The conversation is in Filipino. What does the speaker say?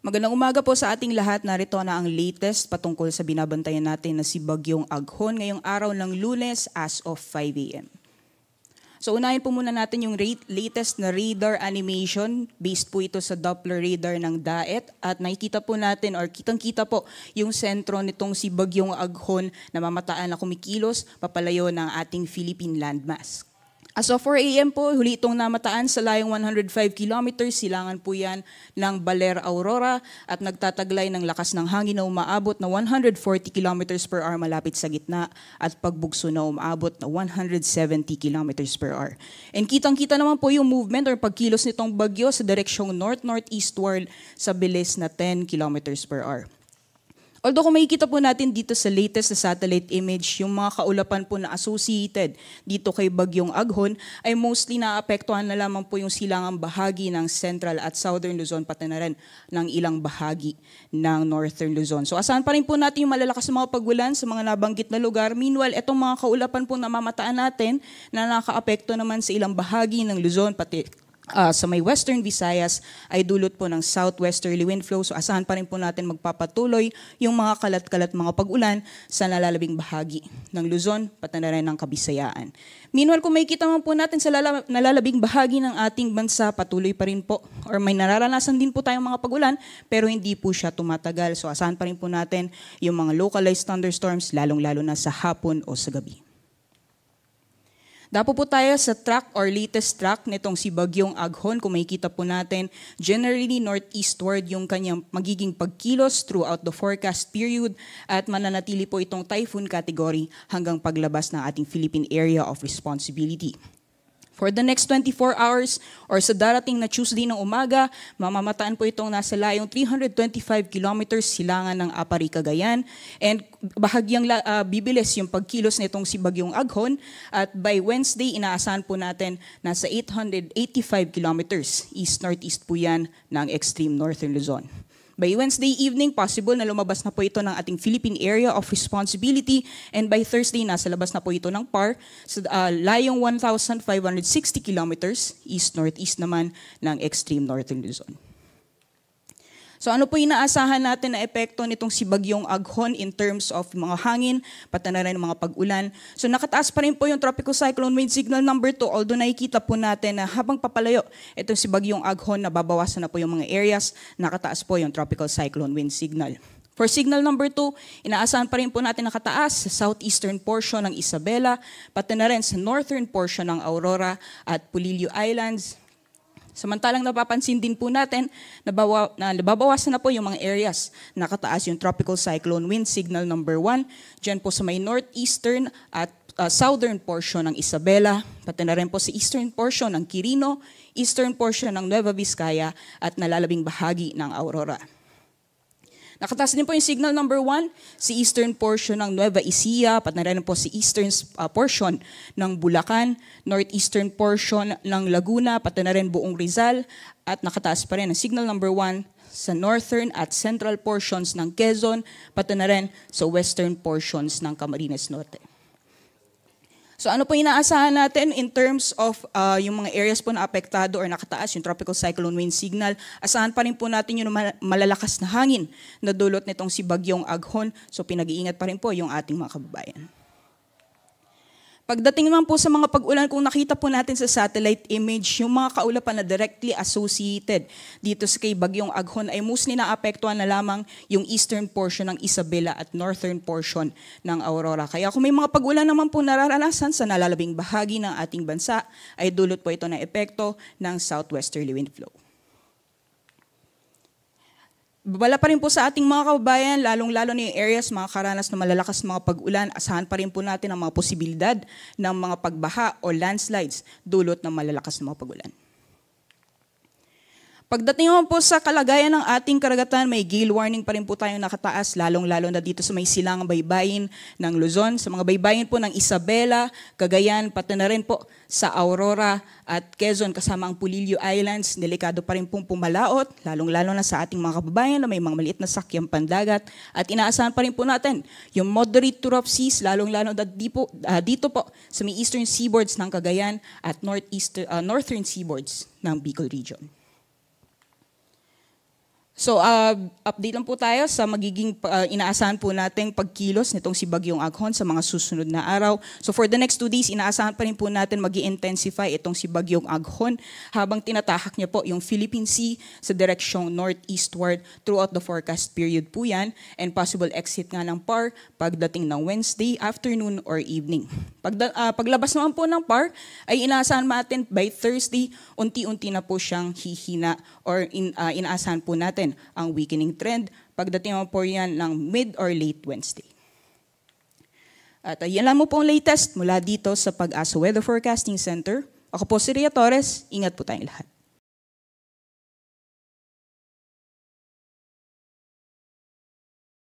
Magandang umaga po sa ating lahat. Narito na ang latest patungkol sa binabantayan natin na si Bagyong Aghon ngayong araw ng Lunes as of 5 a.m. So unahin po muna natin yung latest na radar animation. Based po ito sa Doppler radar ng DAET at nakikita po natin or kitang-kita po yung sentro nitong si Bagyong Aghon na mamataan na kumikilos papalayo ng ating Philippine landmass. As of 4 a.m. po, huli itong namataan sa layong 105 kilometers. Silangan po yan ng Baler, Aurora at nagtataglay ng lakas ng hangin na umaabot na 140 kilometers per hour malapit sa gitna at pagbugso na umaabot na 170 kilometers per hour. And kitang-kita naman po yung movement or pagkilos nitong bagyo sa direksyong north-northeastward sa bilis na 10 kilometers per hour. Although kung makikita po natin dito sa latest na satellite image, yung mga kaulapan po na associated dito kay Bagyong Aghon ay mostly naapektuhan na lamang po yung silangang bahagi ng Central at Southern Luzon pati na rin ng ilang bahagi ng Northern Luzon. So asahan pa rin po natin yung malalakas na mga pagulan sa mga nabanggit na lugar. Meanwhile, itong mga kaulapan po na mamamataan natin na nakaapekto naman sa ilang bahagi ng Luzon pati sa may Western Visayas ay dulot po ng southwesterly wind flow. So asahan pa rin po natin magpapatuloy yung mga kalat-kalat mga pag-ulan sa nalalabing bahagi ng Luzon, pati na rin ng Kabisayaan. Meanwhile, kung makikita man po natin sa nalalabing bahagi ng ating bansa, patuloy pa rin po or may nararanasan din po tayong mga pag-ulan pero hindi po siya tumatagal. So asahan pa rin po natin yung mga localized thunderstorms lalong-lalo na sa hapon o sa gabi. Dapo po tayo sa track or latest track nitong si Bagyong Aghon. Kung makikita po natin, generally northeastward yung kanyang magiging pagkilos throughout the forecast period at mananatili po itong typhoon category hanggang paglabas ng ating Philippine Area of Responsibility. For the next 24 hours or sa darating na Tuesday ng umaga, mamamataan po itong nasa layong 325 kilometers silangan ng Apari, Cagayan. And bahagyang bibilis yung pagkilos nitong si Bagyong Aghon. At by Wednesday, inaasahan po natin nasa 885 kilometers east-northeast po yan ng extreme northern Luzon. By Wednesday evening, possible na lumabas na po ito ng ating Philippine Area of Responsibility and by Thursday, nasa labas na po ito ng PAR sa layong 1,560 kilometers east-northeast naman ng extreme northern Luzon. So ano po inaasahan natin na epekto nitong si Bagyong Aghon in terms of mga hangin, pati na rin mga pag-ulan. So nakataas pa rin po yung tropical cyclone wind signal number 2, although nakikita po natin na habang papalayo itong si Bagyong Aghon, nababawasan na po yung mga areas, nakataas po yung tropical cyclone wind signal. For signal number 2, inaasahan pa rin po natin nakataas sa southeastern portion ng Isabela, pati na rin sa northern portion ng Aurora at Polillo Islands. Samantalang napapansin din po natin na nababawasan na po yung mga areas. Nakataas yung tropical cyclone wind signal number 1, dyan po sa may northeastern at southern portion ng Isabela, pati na rin po sa eastern portion ng Quirino, eastern portion ng Nueva Vizcaya at nalalabing bahagi ng Aurora. Nakataas din po yung signal number 1 sa eastern portion ng Nueva Ecija, pati na rin po sa eastern portion ng Bulacan, northeastern portion ng Laguna, pati na rin buong Rizal, at nakataas pa rin ang signal number 1 sa northern at central portions ng Quezon, pati na rin sa western portions ng Camarines Norte. So ano po inaasahan natin in terms of yung mga areas po na apektado or nakataas yung tropical cyclone wind signal? Asahan pa rin po natin yung malalakas na hangin na dulot nitong si Bagyong Aghon. So pinag-iingat pa rin po yung ating mga kababayan. Pagdating naman po sa mga pag-ulan, kung nakita po natin sa satellite image, yung mga kaulapan na directly associated dito sa kay Bagyong Aghon ay mostly naapektuhan na lamang yung eastern portion ng Isabela at northern portion ng Aurora. Kaya kung may mga pag-ulan naman po nararanasan sa nalalabing bahagi ng ating bansa, ay dulot po ito ng epekto ng southwesterly wind flow. Babala pa rin po sa ating mga kababayan, lalong-lalo na yung areas, mga karanas na malalakas mga pag-ulan, asahan pa rin po natin ang mga posibilidad ng mga pagbaha o landslides dulot ng malalakas na mga pag-ulan. Pagdating naman po sa kalagayan ng ating karagatan, may gale warning pa rin po tayong nakataas, lalong-lalo na dito sa may silangang baybayin ng Luzon, sa mga baybayin po ng Isabela, Cagayan, pati na rin po sa Aurora at Quezon kasama ang Polillo Islands. Delikado pa rin pong pumalaot, lalong-lalo na sa ating mga kababayan na may mga maliit na sakyang pandagat. At inaasahan pa rin po natin yung moderate to rough seas, lalong-lalo na dito po sa may eastern seaboards ng Cagayan at northern seaboards ng Bicol Region. So, update lang po tayo sa magiging inaasahan po nating pagkilos nitong si Bagyong Aghon sa mga susunod na araw. So, for the next 2 days, inaasahan pa rin po natin mag-i-intensify itong si Bagyong Aghon habang tinatahak niya po yung Philippine Sea sa direksyong northeastward throughout the forecast period po yan, and possible exit nga ng PAR pagdating ng Wednesday afternoon or evening. Paglabas naman po ng PAR, ay inaasahan natin by Thursday, unti-unti na po siyang hihina or inaasahan po natin ang weakening trend pagdating mo po yan ng mid or late Wednesday. At yan lang mo po ang latest mula dito sa Pag-asa Weather Forecasting Center. Ako po si Ria Torres. Ingat po tayong lahat.